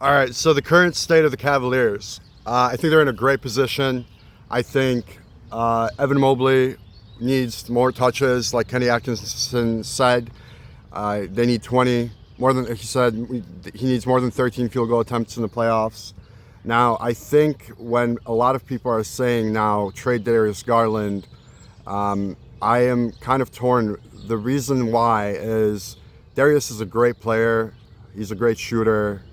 All right, so the current state of the Cavaliers, I think they're in a great position. I think Evan Mobley needs more touches, like Kenny Atkinson said. They need 20, more than he said. He needs more than 13 field goal attempts in the playoffs. Now, I think when a lot of people are saying now trade Darius Garland, I am kind of torn. The reason why is Darius is a great player. He's a great shooter.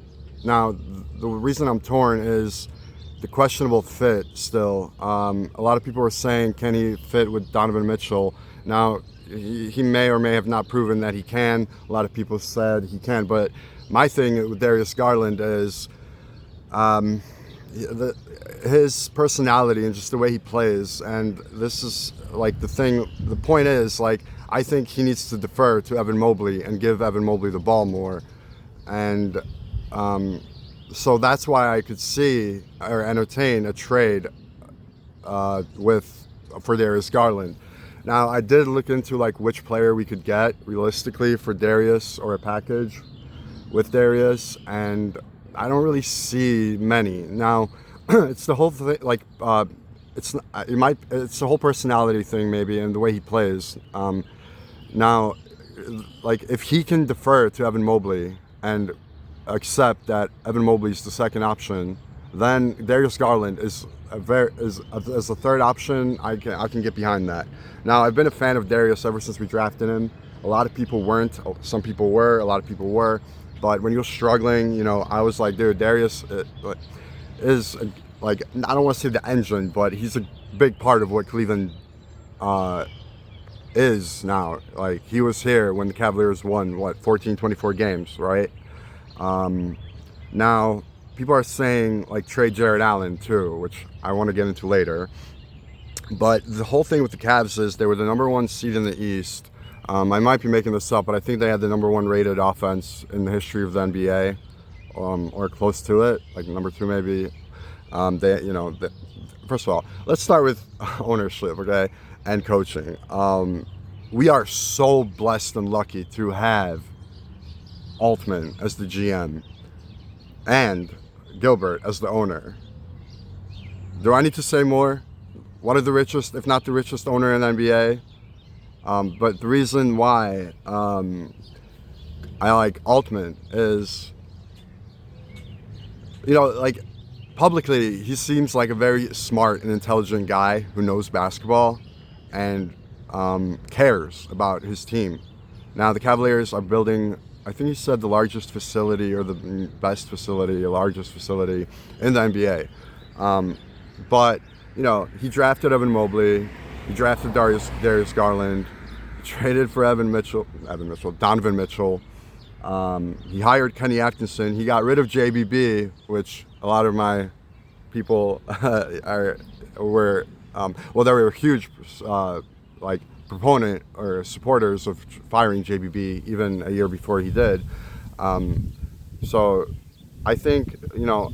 Now, the reason I'm torn is the questionable fit still. A lot of people are saying, can he fit with Donovan Mitchell? Now, he may or may have not proven that he can. A lot of people said he can. But my thing with Darius Garland is his personality and just the way he plays. And this is like the thing. The point is, like, I think he needs to defer to Evan Mobley and give Evan Mobley the ball more. And so that's why I could see or entertain a trade for Darius Garland. Now, I did look into like which player we could get realistically for Darius or a package with Darius, and I don't really see many. Now, it's the whole thing. Like, it's the whole personality thing maybe, and the way he plays. Now, like if he can defer to Evan Mobley and accept that Evan Mobley is the second option, then Darius Garland is as a third option. I can get behind that. Now, I've been a fan of Darius ever since we drafted him. A lot of people weren't. Some people were. A lot of people were. But when he was struggling, I was like, dude, Darius is like, I don't want to say the engine, but he's a big part of what Cleveland is now. Like, he was here when the Cavaliers won 14, 24 games, right? Now, people are saying like trade Jared Allen too, which I want to get into later. But the whole thing with the Cavs is they were the number one seed in the East. I might be making this up, but I think they had the number one rated offense in the history of the NBA, or close to it, like number two maybe. First of all, let's start with ownership, okay, and coaching. We are so blessed and lucky to have Altman as the GM and Gilbert as the owner. Do I need to say more? One of the richest, if not the richest owner in the NBA. But the reason why I like Altman is, like publicly, he seems like a very smart and intelligent guy who knows basketball and cares about his team. Now, the Cavaliers are building, I think he said the largest facility or the best facility, the largest facility in the NBA. But, he drafted Evan Mobley, he drafted Darius Garland, traded for Donovan Mitchell. He hired Kenny Atkinson. He got rid of JBB, which a lot of my people were a huge proponent or supporters of firing JBB even a year before he did. So I think,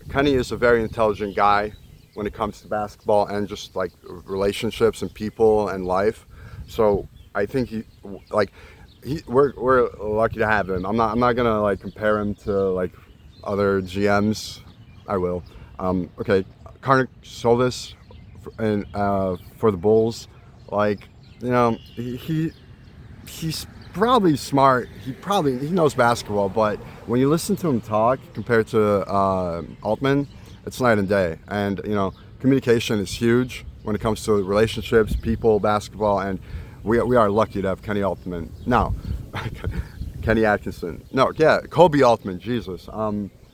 Kenny is a very intelligent guy when it comes to basketball and just like relationships and people and life. So I think we're lucky to have him. I'm not gonna like compare him to like other GMs. I will. Okay, Karnik Solis for the Bulls. Like, he's probably smart. He knows basketball, but when you listen to him talk compared to Altman, it's night and day. And communication is huge when it comes to relationships, people, basketball, and we are lucky to have Kenny Altman. Now, Kenny Atkinson. No, yeah, Kobe Altman. Jesus.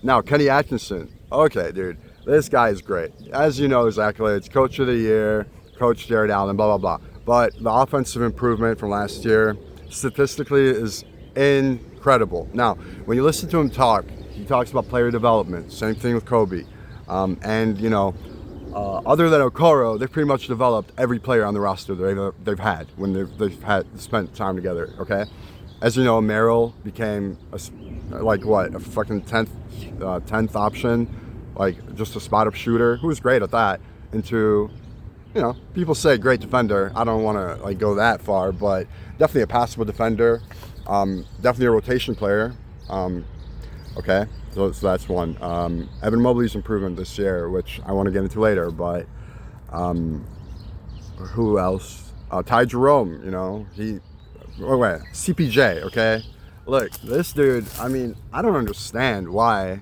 Now Kenny Atkinson. Okay, dude, this guy is great. As you know, his accolades: Coach of the Year, Coach Jared Allen, blah blah blah. But the offensive improvement from last year, statistically, is incredible. Now, when you listen to him talk, he talks about player development. Same thing with Kobe. Other than Okoro, they've pretty much developed every player on the roster they've had when they've had spent time together. Okay, as you know, Merrill became a fucking 10th option, like just a spot up shooter who was great at that. Into, people say great defender. I don't want to like go that far, but definitely a passable defender. Definitely a rotation player. Okay. So that's one. Evan Mobley's improvement this year, which I want to get into later, but who else? Ty Jerome, wait, CPJ, okay? Look, this dude, I mean, I don't understand why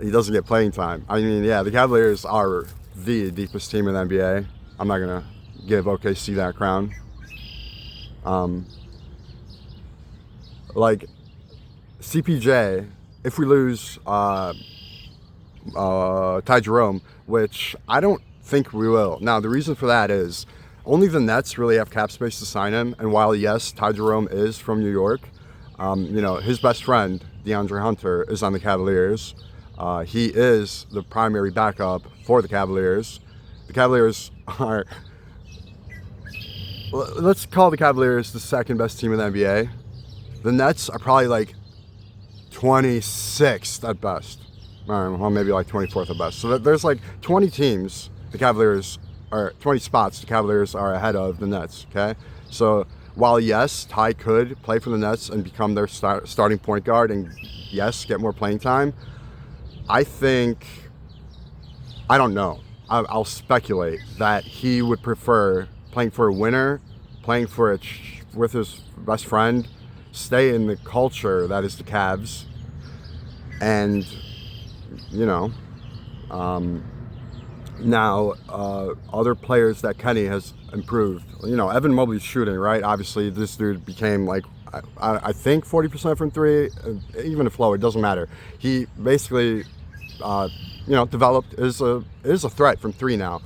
he doesn't get playing time. I mean, yeah, the Cavaliers are the deepest team in the NBA. I'm not going to give OKC that crown. Like, CPJ, if we lose Ty Jerome, which I don't think we will. Now, the reason for that is only the Nets really have cap space to sign him. And while, yes, Ty Jerome is from New York, his best friend, DeAndre Hunter, is on the Cavaliers. He is the primary backup for the Cavaliers. The Cavaliers are, let's call the Cavaliers the second best team in the NBA. The Nets are probably like 26th at best. Well, maybe like 24th at best. So there's like 20 teams, the Cavaliers are 20 spots the Cavaliers are ahead of the Nets, okay? So while, yes, Ty could play for the Nets and become their starting point guard and, yes, get more playing time, I don't know. I'll speculate that he would prefer playing for a winner, playing with his best friend, stay in the culture that is the Cavs, and, now other players that Kenny has improved. Evan Mobley's shooting, right? Obviously, this dude became like, I think 40% from three, even if low, it doesn't matter. He basically, developed is a threat from three now.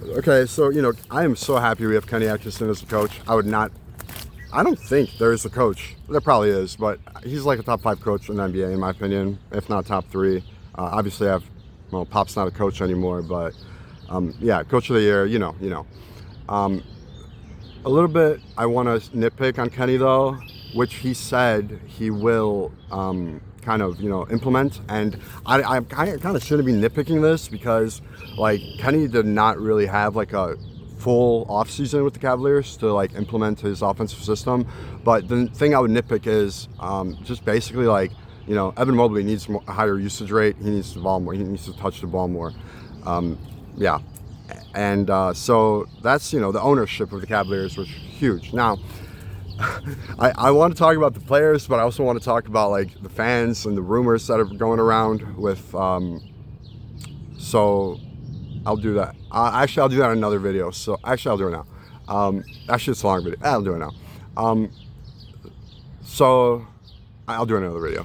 Okay, so I am so happy we have Kenny Atkinson as a coach. I don't think there is a coach. There probably is, but he's like a top 5 coach in the NBA in my opinion, if not top 3. Obviously, Pop's not a coach anymore, but yeah, coach of the year. A little bit, I want to nitpick on Kenny though, which he said he will kind of implement, and I kind of shouldn't be nitpicking this because like Kenny did not really have like a full offseason with the Cavaliers to like implement his offensive system. But the thing I would nitpick is just basically like Evan Mobley needs a higher usage rate. He needs the ball more. He needs to touch the ball more. Yeah, and so that's the ownership of the Cavaliers was huge. Now I want to talk about the players, but I also want to talk about like the fans and the rumors that are going around with. So I'll do that. Actually, I'll do that in another video. So actually, I'll do it now. Actually, it's a long video. I'll do it now. So I'll do another video.